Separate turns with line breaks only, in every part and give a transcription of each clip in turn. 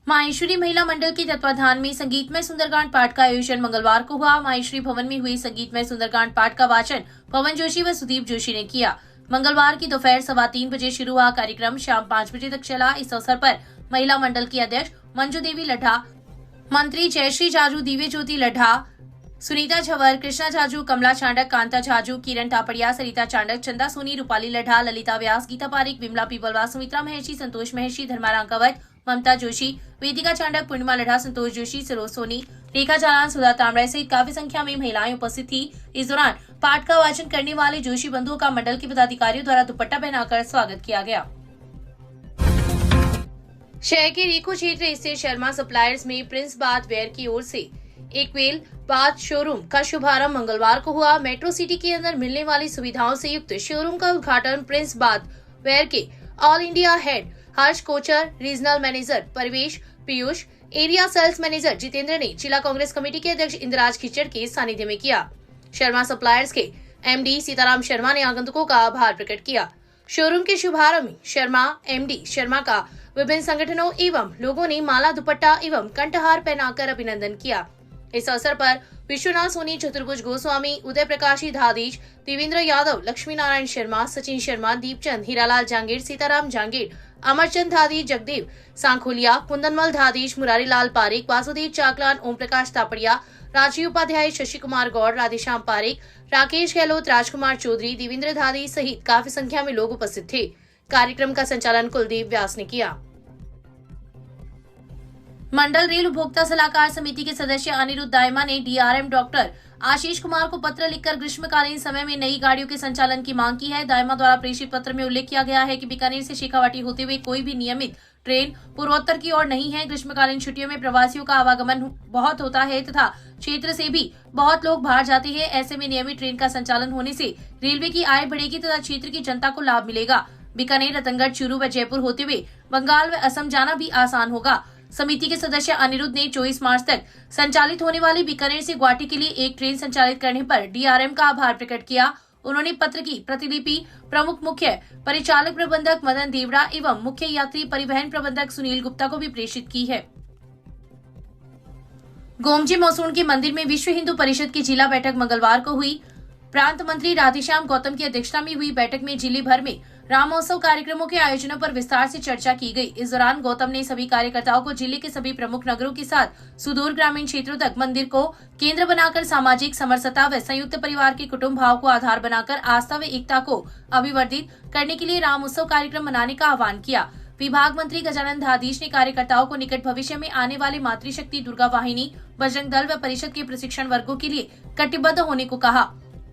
माहेश्वरी महिला मंडल के तत्वाधान में संगीतमय सुंदरकांड पाठ का आयोजन मंगलवार को हुआ। माहेश्वरी भवन में हुई संगीतमय सुंदरकांड पाठ का वाचन पवन जोशी व सुदीप जोशी ने किया। मंगलवार की दोपहर 3:15 बजे शुरू हुआ कार्यक्रम शाम 5 बजे तक चला। इस अवसर पर महिला मंडल की अध्यक्ष मंजू देवी लड्ढा, मंत्री जयश्री जाजू, दिव्य ज्योति लड्ढा, सुनीता झवर, कृष्णा झाजू, कमला चांडक, कांता झाजू, किरण टापड़िया, सरिता चांडक, चंदा सोनी, रूपाली लड्ढा, ललिता व्यास, गीता पारिक, विमला पीपलवा, सुमित्रा महेशी, संतोष महेशी, धर्मा रांकावत, ममता जोशी, वेदिका चांडक, पूर्णिमा लड्ढा, संतोष जोशी, सरोज सोनी, रेखा चालान, सुधा तामड़े सहित काफी संख्या में महिलाएं उपस्थित थी। इस दौरान पाठ का वाचन करने वाले जोशी बंधुओं का मंडल के पदाधिकारियों द्वारा दुपट्टा पहनाकर स्वागत किया गया। शहर के रीको क्षेत्र स्थित शर्मा सप्लायर्स में प्रिंस बाथ वेयर की ओर से एक वेल बाथ शोरूम का शुभारंभ मंगलवार को हुआ। मेट्रो सिटी के अंदर मिलने वाली सुविधाओं से युक्त शोरूम का उद्घाटन प्रिंस बाथ वेयर के all India head Harsh Kochar, regional manager Parivesh Piyush, area sales manager Jitendra ने जिला कांग्रेस कमेटी के अध्यक्ष इंद्राज खिचड़ के सानिध्य में किया। शर्मा सप्लायर्स के एमडी सीताराम शर्मा ने आगंतुकों का आभार प्रकट किया। शोरूम के शुभारंभ में शर्मा एमडी शर्मा का विभिन्न संगठनों एवं लोगों ने माला, दुपट्टा एवं कंठहार पहनाकर अभिनंदन किया। इस अवसर पर विश्वनाथ सोनी, चतुर्भुज गोस्वामी, उदय प्रकाशी धादीज, देवेंद्र यादव, लक्ष्मी नारायण शर्मा, सचिन शर्मा, दीपचंद, हीरालाल जांगीर, सीताराम जांगीर, अमरचंद धादी, जगदेव सांखोलिया, कुंदनमल धादीज, मुरारीलाल पारिक, वासुदेव चाकलान, ओम प्रकाश तापड़िया, राजीव उपाध्याय, शशि कुमार गौड़, राधेश्याम पारिक, राकेश गहलोत, राजकुमार चौधरी, देवेंद्र धादी सहित काफी संख्या में लोग उपस्थित थे। कार्यक्रम का संचालन कुलदीप व्यास ने किया। मंडल रेल उपभोक्ता सलाहकार समिति के सदस्य अनिरुद्ध दायमा ने डीआरएम डॉक्टर आशीष कुमार को पत्र लिखकर ग्रीष्मकालीन समय में नई गाड़ियों के संचालन की मांग की है। दायमा द्वारा प्रेषित पत्र में उल्लेख किया गया है कि बीकानेर से शेखावाटी होते हुए कोई भी नियमित ट्रेन पूर्वोत्तर की ओर नहीं है। ग्रीष्मकालीन छुट्टियों में प्रवासियों का आवागमन बहुत होता है तथा क्षेत्र से भी बहुत लोग बाहर जाते हैं। ऐसे में नियमित ट्रेन का संचालन होने से रेलवे की आय बढ़ेगी तथा क्षेत्र की जनता को लाभ मिलेगा। बीकानेर, रतनगढ़, चूरू व जयपुर होते हुए बंगाल व असम जाना भी आसान होगा। समिति के सदस्य अनिरुद्ध ने 24 मार्च तक संचालित होने वाली बीकानेर से गुवाहाटी के लिए एक ट्रेन संचालित करने पर डीआरएम का आभार प्रकट किया। उन्होंने पत्र की प्रतिलिपि प्रमुख मुख्य परिचालक प्रबंधक मदन देवड़ा एवं मुख्य यात्री परिवहन प्रबंधक सुनील गुप्ता को भी प्रेषित की है। गोमजी मौसून के मंदिर में विश्व हिंदू परिषद की जिला बैठक मंगलवार को हुई। प्रांत मंत्री राधेश्याम गौतम की अध्यक्षता में हुई बैठक में जिले भर में राम महोत्सव कार्यक्रमों के आयोजनों पर विस्तार से चर्चा की गई। इस दौरान गौतम ने सभी कार्यकर्ताओं को जिले के सभी प्रमुख नगरों के साथ सुदूर ग्रामीण क्षेत्रों तक मंदिर को केंद्र बनाकर सामाजिक समरसता व संयुक्त परिवार के कुटुंब भाव को आधार बनाकर आस्था व एकता को अभिवर्धित करने के लिए राम उत्सव कार्यक्रम मनाने का आह्वान किया। विभाग मंत्री गजानन धादीश ने कार्यकर्ताओं को निकट भविष्य में आने वाले मातृशक्ति, दुर्गा वाहिनी, बजरंग दल व परिषद के प्रशिक्षण वर्गों के लिए कटिबद्ध होने को कहा।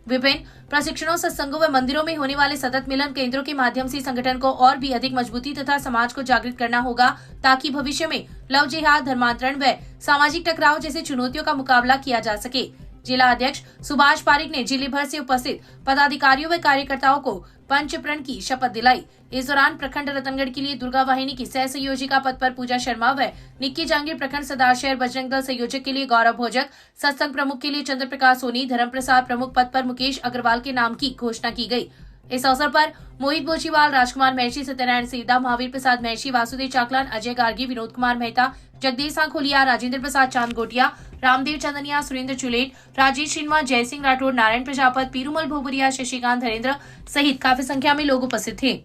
विभिन्न प्रशिक्षणों, सत्संगों व मंदिरों में होने वाले सतत मिलन केंद्रों के माध्यम से संगठन को और भी अधिक मजबूती तथा समाज को जागृत करना होगा ताकि भविष्य में लव जिहाद, धर्मांतरण व सामाजिक टकराव जैसे चुनौतियों का मुकाबला किया जा सके। जिला अध्यक्ष सुभाष पारिक ने जिले भर से उपस्थित पदाधिकारियों व कार्यकर्ताओं को पंचप्रण की शपथ दिलाई। इस दौरान प्रखंड रतनगढ़ के लिए दुर्गा वाहिनी की सह संयोजिका पद पर पूजा शर्मा व निक्की जांगीर, प्रखंड सरदार शहर बजरंग दल संयोजक के लिए गौरव भोजक, सत्संग प्रमुख के लिए चंद्र प्रकाश सोनी, धर्म प्रसाद प्रमुख पद पर मुकेश अग्रवाल के नाम की घोषणा की गई। इस अवसर पर मोहित बोचीवाल, राजकुमार महेशी, सत्यनारायण सेवदा, महावीर प्रसाद महेशी, वासुदेव चाकलान, अजय गार्गी, विनोद कुमार मेहता, जगदीश सांखोलिया, राजेंद्र प्रसाद चांद गोटिया, रामदेव चंदनिया, सुरेंद्र चुलेट, राजेश शिन्वा, जयसिंह राठौर, नारायण प्रजापत, पीरूमल भोबरिया, शशिकांत धरेंद्र सहित काफी संख्या में लोग उपस्थित थे।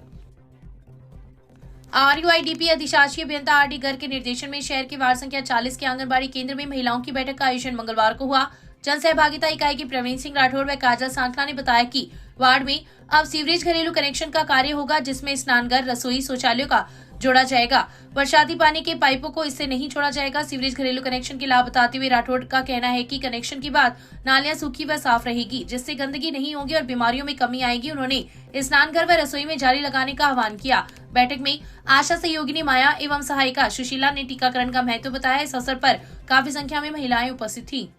RUIDP अधिशासी अभियंता RD गर्ग के निर्देशन में शहर के वार्ड संख्या 40 के आंगनबाड़ी केंद्र में महिलाओं की बैठक का आयोजन मंगलवार को हुआ। जन सहभागिता इकाई के प्रवीण सिंह राठौर व काजल सांखला ने बताया कि वार्ड में अब सीवरेज घरेलू कनेक्शन का कार्य होगा, जिसमें स्नानघर, रसोई, शौचालयों का जोड़ा जाएगा। बरसाती पानी के पाइपों को इससे नहीं छोड़ा जाएगा। सीवरेज घरेलू कनेक्शन के लाभ बताते हुए राठौड़ का कहना है कि कनेक्शन के बाद नालियां सूखी व साफ रहेगी, जिससे गंदगी नहीं होगी और बीमारियों में कमी आएगी। उन्होंने स्नानघर व रसोई में जाली लगाने का आह्वान किया। बैठक में आशा सहयोगिनी माया एवं सहायिका सुशीला ने टीकाकरण का महत्व बताया। इस अवसर पर काफी संख्या में महिलाएं उपस्थित थी।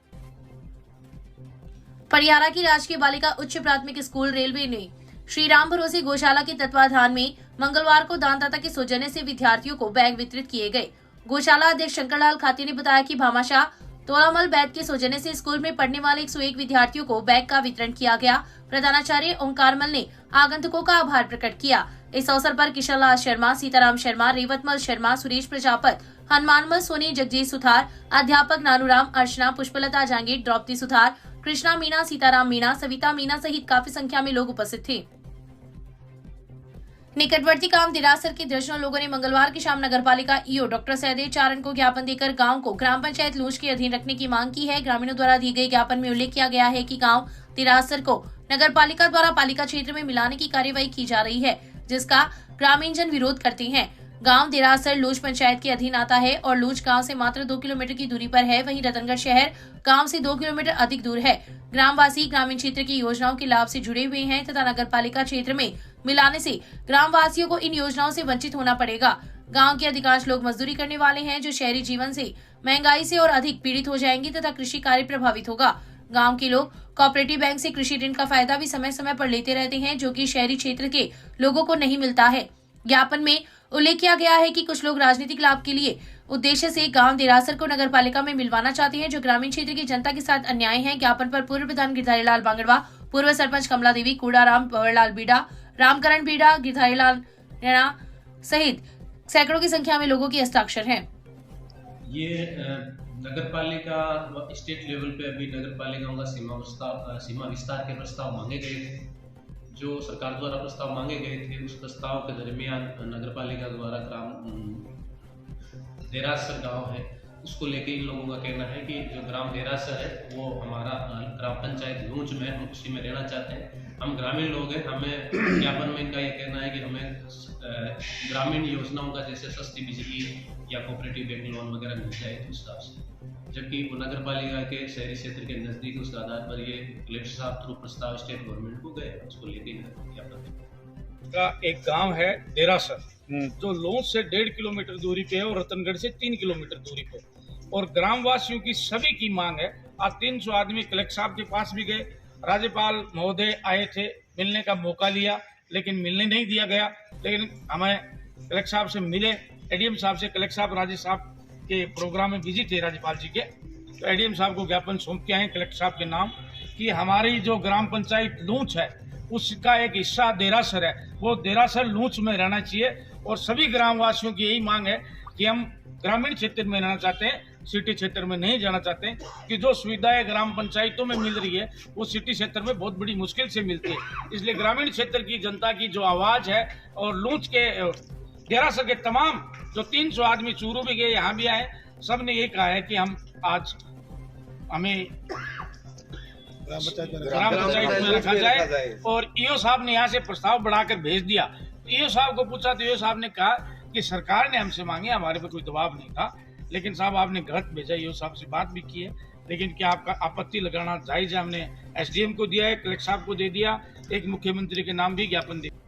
परियारा की राजकीय बालिका उच्च प्राथमिक स्कूल रेलवे ने श्री राम भरोसे गौशाला के तत्वाधान में मंगलवार को दानदाता के सौजन्य से विद्यार्थियों को बैग वितरित किए गए। गौशाला अध्यक्ष शंकरलाल खाती ने बताया कि भामाशाह तोलामल बैद के सौजन्य से स्कूल में पढ़ने वाले 101 विद्यार्थियों को बैग का वितरण किया गया। प्रधानाचार्य ओंकारमल ने आगंतुकों का आभार प्रकट किया। इस अवसर पर किशनलाल शर्मा, सीताराम शर्मा, रेवतमल शर्मा, सुरेश प्रजापत, हनुमानमल सोनी, जगजीत सुथार, अध्यापक नानूराम, अर्चना, पुष्पलता जांगीर, द्रौपदी सुथार, कृष्णा मीणा, सीताराम मीणा, सविता मीणा सहित काफी संख्या में लोग उपस्थित थे। निकटवर्ती गांव दिरासर के दर्जनों लोगों ने मंगलवार की शाम नगरपालिका ईओ डॉक्टर सहदेव चारण को ज्ञापन देकर गांव को ग्राम पंचायत लूज के अधीन रखने की मांग की है। ग्रामीणों द्वारा दिए गए ज्ञापन में उल्लेख किया गया है कि गांव दिरासर को नगरपालिका द्वारा पालिका क्षेत्र में मिलाने की कार्यवाही की जा रही है, जिसका ग्रामीणजन विरोध करते हैं। गांव दिरासर लूज पंचायत के अधीन आता है और लूज गांव से मात्र 2 किलोमीटर की दूरी पर है। वहीं रतनगढ़ शहर गांव से 2 किलोमीटर अधिक दूर है। ग्रामवासी ग्रामीण क्षेत्र की योजनाओं के लाभ से जुड़े हुए हैं तथा नगरपालिका क्षेत्र में मिलाने से ग्रामवासियों को इन योजनाओं से वंचित होना पड़ेगा। गांव के अधिकांश लोग मजदूरी करने वाले हैं, जो शहरी जीवन से महंगाई से और अधिक पीड़ित हो जाएंगे तथा कृषि कार्य प्रभावित होगा। गांव के लोग कोऑपरेटिव बैंक से कृषि ऋण का फायदा भी समय समय पर लेते रहते हैं, जो कि शहरी क्षेत्र के लोगों को नहीं मिलता है। ज्ञापन में उल्लेख किया गया है कि कुछ लोग राजनीतिक लाभ के लिए उद्देश्य से गांव दिरासर को नगरपालिका में मिलवाना चाहते हैं, जो ग्रामीण क्षेत्र की जनता के साथ अन्याय है। ज्ञापन पर पूर्व प्रधान गिरधारी लाल बांगड़वा, पूर्व सरपंच कमला देवी, कूड़ाराम, भंवरलाल बीड़ा, रामकरण बीड़ा, गिरधारी लाल रैना सहित सैकड़ों की संख्या में लोगों के हस्ताक्षर हैं।
ये नगरपालिका स्टेट लेवल पे अभी नगरपालिकाओं का सीमा विस्तार के प्रस्ताव मांगे गए थे। जो सरकार द्वारा प्रस्ताव मांगे गए थे, उस प्रस्ताव के दरमियान नगरपालिका द्वारा ग्राम देरासर गांव है, उसको लेके इन लोगों का कहना है कि जो ग्राम देरासर है वो हमारा ग्राम पंचायत लूंज में, हम उसी में रहना चाहते हैं। हम ग्रामीण लोग हैं, हमें ज्ञापन में इनका ये कहना है कि हमें ग्रामीण योजनाओं का जैसे सस्ती बिजली या कोऑपरेटिव बैंक लोन वगैरह मिल जाए उस हिसाब से, जबकि वो नगरपालिका के शहरी क्षेत्र के नजदीक उस आधार पर ये कलेक्टर साहब थ्रू प्रस्ताव स्टेट गवर्नमेंट को गए, उसको लेके
का एक गांव है देरासर, जो लूंज से 1.5 किलोमीटर दूरी पे है और रतनगढ़ से 3 किलोमीटर दूरी पे। और ग्रामवासियों की सभी की मांग है। आज 300 आदमी कलेक्टर साहब के पास भी गए, राज्यपाल महोदय आए थे, मिलने का मौका लिया, लेकिन मिलने नहीं दिया गया। लेकिन हमें कलेक्टर साहब से मिले, एडीएम साहब से। कलेक्टर साहब राजेश साहब के प्रोग्राम में बिजी थे राज्यपाल जी के, तो एडीएम साहब को ज्ञापन सौंप के आए कलेक्टर साहब के नाम कि हमारी जो ग्राम पंचायत लूंच है उसका एक हिस्सा देरासर है, वो देरासर लूंच में रहना चाहिए। और सभी ग्रामवासियों की यही मांग है कि हम ग्रामीण क्षेत्र में रहना चाहते हैं, सिटी क्षेत्र में नहीं जाना चाहते हैं, कि जो सुविधाएं ग्राम पंचायतों में मिल रही है वो सिटी क्षेत्र में बहुत बड़ी मुश्किल से मिलती है। इसलिए ग्रामीण क्षेत्र की जनता की जो आवाज है और लूंच के देरासर के तमाम जो 300 आदमी चूरू भी गए, यहाँ भी आए, सब ने ये कहा है कि हम आज हमें ग्राम पंचायत में रखा जाए। और ईओ साहब ने यहाँ से प्रस्ताव बढ़ाकर भेज दिया। ईओ साहब को पूछा तो ईओ साहब ने कहा कि सरकार ने हमसे मांगे, हमारे पर कोई दबाव नहीं था। लेकिन साहब आपने गलत भेजा। ईओ साहब से बात भी की है, लेकिन क्या आपका आपत्ति लगाना जायज है? हमने एसडीएम को दिया है, कलेक्टर साहब को दे दिया, एक मुख्यमंत्री के नाम भी ज्ञापन दिया।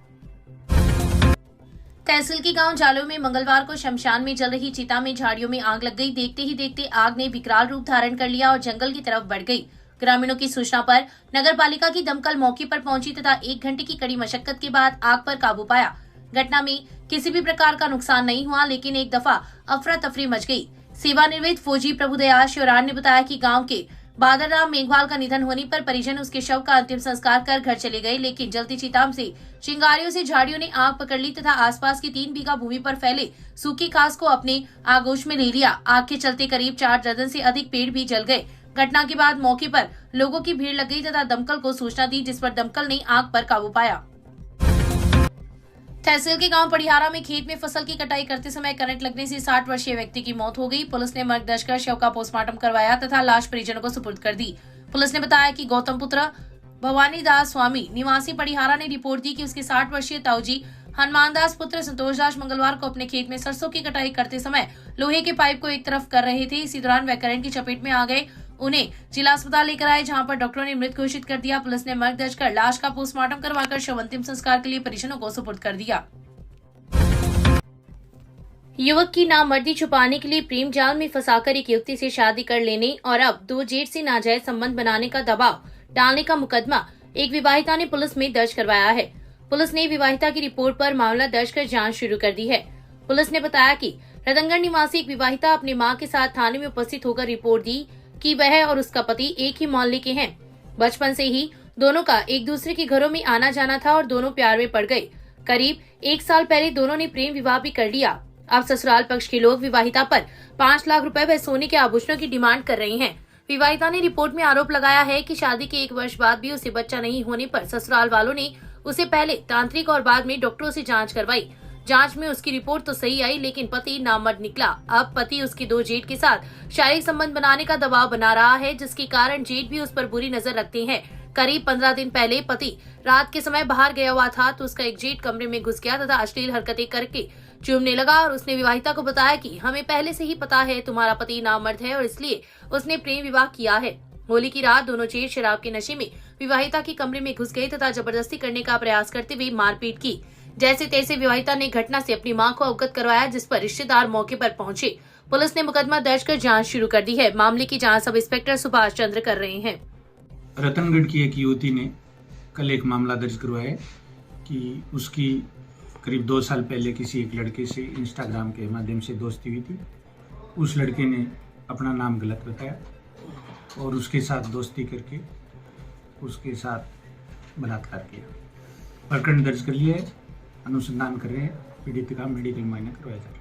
तहसील के गांव जालो में मंगलवार को शमशान में जल रही चिता में झाड़ियों में आग लग गई। देखते ही देखते आग ने विकराल रूप धारण कर लिया और जंगल की तरफ बढ़ गई। ग्रामीणों की सूचना पर नगरपालिका की दमकल मौके पर पहुंची तथा 1 घंटे की कड़ी मशक्कत के बाद आग पर काबू पाया। घटना में किसी भी प्रकार का नुकसान नहीं हुआ, लेकिन एक दफा अफरा तफरी मच गई। सेवानिवृत्त फौजी प्रभुदयाल श्योरान ने बताया कि गांव के बादल राम मेघवाल का निधन होने पर परिजन उसके शव का अंतिम संस्कार कर घर चले गए, लेकिन जलती चिताम से चिंगारियों से झाड़ियों ने आग पकड़ ली तथा आसपास की 3 बीघा भूमि पर फैले सूखी घास को अपने आगोश में ले लिया। आग के चलते करीब 4 दर्जन से अधिक पेड़ भी जल गए। घटना के बाद मौके पर लोगों की भीड़ लग गई तथा दमकल को सूचना दी, जिस पर दमकल ने आग पर काबू पाया। तहसील के गांव पड़िहारा में खेत में फसल की कटाई करते समय करंट लगने से 60 वर्षीय व्यक्ति की मौत हो गई। पुलिस ने मर्ग दर्ज कर शव का पोस्टमार्टम करवाया तथा लाश परिजनों को सुपुर्द कर दी। पुलिस ने बताया कि गौतम पुत्र भवानी दास स्वामी निवासी पड़िहारा ने रिपोर्ट दी कि उसके 60 वर्षीय ताऊजी हनुमान दास पुत्र संतोष दास मंगलवार को अपने खेत में सरसों की कटाई करते समय लोहे के पाइप को एक तरफ कर रहे थे। इसी दौरान वह करंट की चपेट में आ गए। उन्हें जिला अस्पताल लेकर आए, जहां पर डॉक्टरों ने मृत घोषित कर दिया। पुलिस ने मर्ग दर्ज कर लाश का पोस्टमार्टम करवाकर शव अंतिम संस्कार के लिए परिजनों को सुपुर्द कर दिया। युवक की नामर्दी छुपाने के लिए प्रेम जाल में फंसाकर एक युवती से शादी कर लेने और अब 2 जेठ से नाजायज संबंध बनाने का दबाव डालने का मुकदमा एक विवाहिता ने पुलिस में दर्ज करवाया है। पुलिस ने विवाहिता की रिपोर्ट पर मामला दर्ज कर जांच शुरू कर दी है। पुलिस ने बताया कि रतनगढ़ निवासी एक विवाहिता अपनी मां के साथ थाने में उपस्थित होकर रिपोर्ट दी कि वह और उसका पति एक ही मोहल्ले के हैं। बचपन से ही दोनों का एक दूसरे के घरों में आना जाना था और दोनों प्यार में पड़ गए। करीब 1 साल पहले दोनों ने प्रेम विवाह भी कर लिया। अब ससुराल पक्ष के लोग विवाहिता पर 5 लाख रुपए व सोने के आभूषणों की डिमांड कर रहे हैं। विवाहिता ने रिपोर्ट में आरोप लगाया है कि शादी के 1 वर्ष बाद भी उसे बच्चा नहीं होने पर ससुराल वालों ने उसे पहले तांत्रिक और बाद में डॉक्टरों से जांच करवाई। जांच में उसकी रिपोर्ट तो सही आई, लेकिन पति नामर्द निकला। अब पति उसके 2 जेठ के साथ शारीरिक संबंध बनाने का दबाव बना रहा है, जिसके कारण जेठ भी उस पर बुरी नजर रखते हैं। करीब 15 दिन पहले पति रात के समय बाहर गया हुआ था तो उसका एक जेठ कमरे में घुस गया तथा अश्लील हरकतें करके चूमने लगा और उसने विवाहिता को बताया कि हमें पहले से ही पता है तुम्हारा पति नामर्द है और इसलिए उसने प्रेम विवाह किया है। होली की रात दोनों जेठ शराब के नशे में विवाहिता के कमरे में घुस गए तथा जबरदस्ती करने का प्रयास करते हुए मारपीट की। जैसे तैसे विवाहिता ने घटना से अपनी मां को अवगत करवाया, जिस पर रिश्तेदार मौके पर पहुंचे। पुलिस ने मुकदमा दर्ज कर जांच शुरू कर दी है। मामले की जांच सब इंस्पेक्टर सुभाष चंद्र कर रहे हैं।
रतनगढ़ की एक युवती ने कल एक मामला दर्ज करवाया कि उसकी करीब 2 साल पहले किसी एक लड़के से इंस्टाग्राम के माध्यम से दोस्ती हुई थी। उस लड़के ने अपना नाम गलत बताया और उसके साथ दोस्ती करके उसके साथ बलात्कार किया। प्रकरण दर्ज कर लिया है, अनुसंधान कर रहे हैं। पीड़ित का मेडिकल मुआयना करवाया जा रहा है।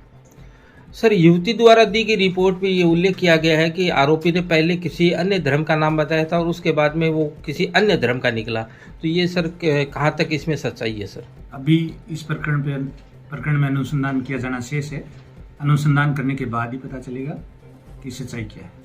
सर, युवती द्वारा दी गई रिपोर्ट में ये उल्लेख किया गया है कि आरोपी ने पहले किसी अन्य धर्म का नाम बताया था और उसके बाद में वो किसी अन्य धर्म का निकला। तो ये सर कहाँ तक इसमें सच्चाई है सर? अभी
इस प्रकरण में अनुसंधान किया जाना शेष है। अनुसंधान करने के बाद ही पता चलेगा कि सच्चाई क्या है।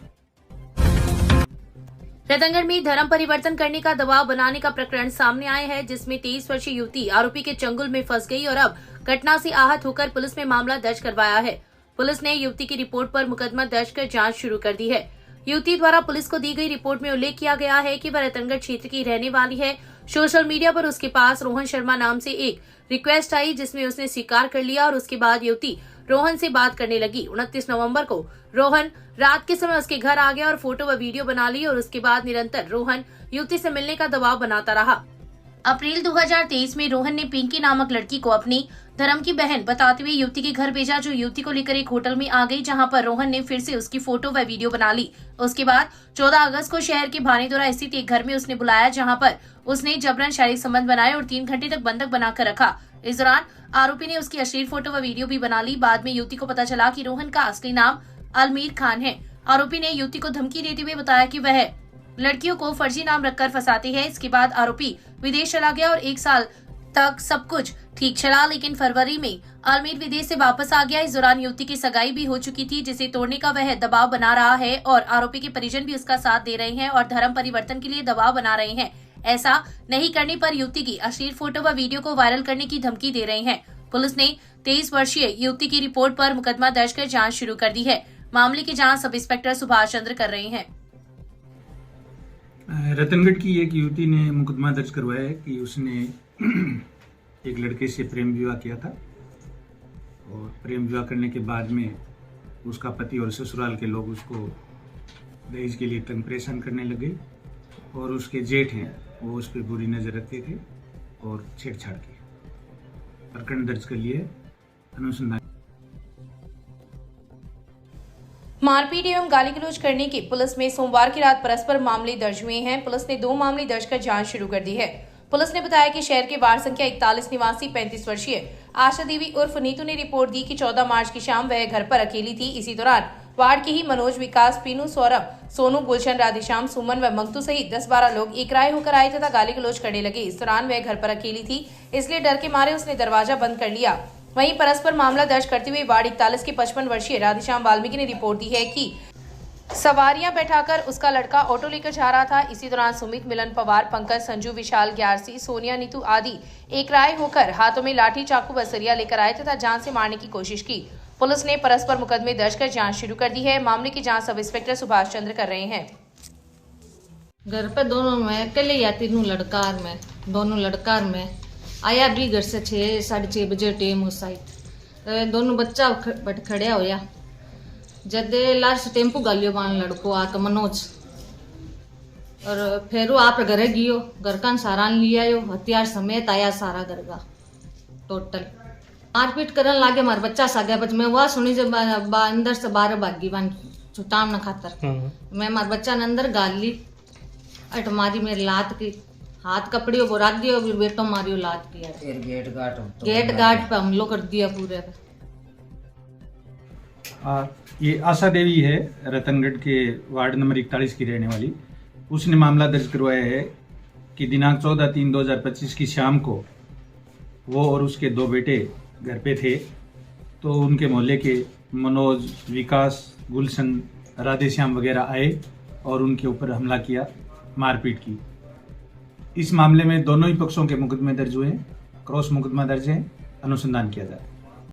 रतनगढ़ में धर्म परिवर्तन करने का दबाव बनाने का प्रकरण सामने आया है, जिसमें 23 वर्षीय युवती आरोपी के चंगुल में फंस गई और अब घटना से आहत होकर पुलिस में मामला दर्ज करवाया है। पुलिस ने युवती की रिपोर्ट पर मुकदमा दर्ज कर जांच शुरू कर दी है। युवती द्वारा पुलिस को दी गई रिपोर्ट में उल्लेख किया गया है कि वह रतनगढ़ क्षेत्र की रहने वाली है। सोशल मीडिया पर उसके पास रोहन शर्मा नाम से एक रिक्वेस्ट आई, जिसमें उसने स्वीकार कर लिया और उसके बाद युवती रोहन से बात करने लगी। 29 नवंबर को रोहन रात के समय उसके घर आ गया और फोटो व वीडियो बना ली और उसके बाद निरंतर रोहन युवती से मिलने का दबाव बनाता रहा। अप्रैल 2023 में रोहन ने पिंकी नामक लड़की को अपनी धर्म की बहन बताते हुए युवती के घर भेजा, जो युवती को लेकर एक होटल में आ गई, जहां पर रोहन ने फिर से उसकी फोटो व वीडियो बना ली। उसके बाद 14 अगस्त को शहर के भानेदोरा स्थित एक घर में उसने बुलाया, जहां पर उसने जबरन शारीरिक संबंध बनाए और 3 घंटे तक बंधक बनाकर रखा। इस दौरान आरोपी ने उसकी अश्लील फोटो व वीडियो भी बना ली। बाद में युवती को पता चला कि रोहन का असली नाम अलमीर खान है। आरोपी ने युवती को धमकी देते हुए बताया कि वह लड़कियों को फर्जी नाम रखकर फंसाते हैं। इसके बाद आरोपी विदेश चला गया और 1 साल तक सब कुछ ठीक चला, लेकिन फरवरी में अलमीर विदेश से वापस आ गया। इस दौरान युवती की सगाई भी हो चुकी थी, जिसे तोड़ने का वह दबाव बना रहा है और आरोपी के परिजन भी उसका साथ दे रहे हैं और धर्म परिवर्तन के लिए दबाव बना रहे हैं। ऐसा नहीं करने पर युवती की अश्लील फोटो व वीडियो को वायरल करने की धमकी दे रहे हैं। पुलिस ने 23 वर्षीय युवती की रिपोर्ट पर मुकदमा दर्ज कर जांच शुरू कर दी है। मामले की जांच सब इंस्पेक्टर सुभाष चंद्र कर रहे हैं।
रतनगढ़ की एक युवती ने मुकदमा दर्ज करवाया है कि उसने एक लड़के से प्रेम विवाह किया था और प्रेम विवाह करने के बाद में उसका पति और ससुराल के लोग उसको दहेज के लिए तंग परेशान करने लगे और उसके जेठ हैं वो उस पर बुरी नज़र रखते थे और छेड़छाड़ की। प्रकरण दर्ज कर लिए, अनुसंधान।
मारपीट एवं गाली गलौज करने की पुलिस में सोमवार की रात परस्पर मामले दर्ज हुए हैं। पुलिस ने 2 मामले दर्ज कर जांच शुरू कर दी है। पुलिस ने बताया कि शहर के वार्ड संख्या 41 निवासी 35 वर्षीय आशा देवी उर्फ नीतू ने रिपोर्ट दी कि 14 मार्च की शाम वह घर पर अकेली थी। इसी दौरान वार्ड के ही मनोज, विकास, पीनू, सौरभ, सोनू, गुलशन, राधेश्याम, सुमन व मंगतू सहित 10-12 लोग एकराय होकर आए तथा गाली गलौज करने लगे। इस दौरान वह घर पर अकेली थी, इसलिए डर के मारे उसने दरवाजा बंद कर लिया। वहीं परस्पर मामला दर्ज करते हुए वार्ड 41 के 55 वर्षीय राधेश्याम वाल्मीकि ने रिपोर्ट दी है कि सवारियां बैठाकर उसका लड़का ऑटो लेकर जा रहा था। इसी दौरान सुमित, मिलन, पवार, पंकज, संजू, विशाल, ग्यारसी, सोनिया, नीतू आदि एकराय होकर हाथों में लाठी, चाकू व सरिया लेकर आए तथा जान से मारने की कोशिश की। पुलिस ने परस्पर मुकदमे दर्ज कर जांच शुरू कर दी है। मामले की जांच सब इंस्पेक्टर सुभाष चंद्र कर रहे हैं।
घर पे दोनों में अकेले या तीनों लड़कार में दोनों लड़कार में आया भी घर से 6-6:30 बजे टाइम उस साइड दोनों बच्चा खड़िया होया जद लास्ट टेम्पू गालियो बान लड़को आके मनोज और फिर वो आप घर गियो, घर का सारा लिया हथियार समेत आया सारा घर का टोटल मारपीट करने लागे। मार बच्चा सा गया, मैं वह सुनी जब अंदर से बाहर भागी बान छुटाम न खातर मैं मार बच्चा ने अंदर गाल ली अट मारी मेरी लात की हाथ कपड़ियों को रख दियो फिर बेटो मारियो लात की गेट गार्ड पे हमलो कर दिया पूरे।
ये आशा देवी है, रतनगढ़ के वार्ड नंबर 41 की रहने वाली। उसने मामला दर्ज करवाया है कि दिनांक 14/3/2025 की शाम को वो और उसके 2 बेटे घर पे थे, तो उनके मोहल्ले के मनोज, विकास, गुलशन, राधेश्याम वगैरह आए और उनके ऊपर हमला किया, मारपीट की। इस मामले में दोनों ही पक्षों के मुकदमे दर्ज हुए हैं, क्रॉस मुकदमा दर्ज है, अनुसंधान किया जा रहा है।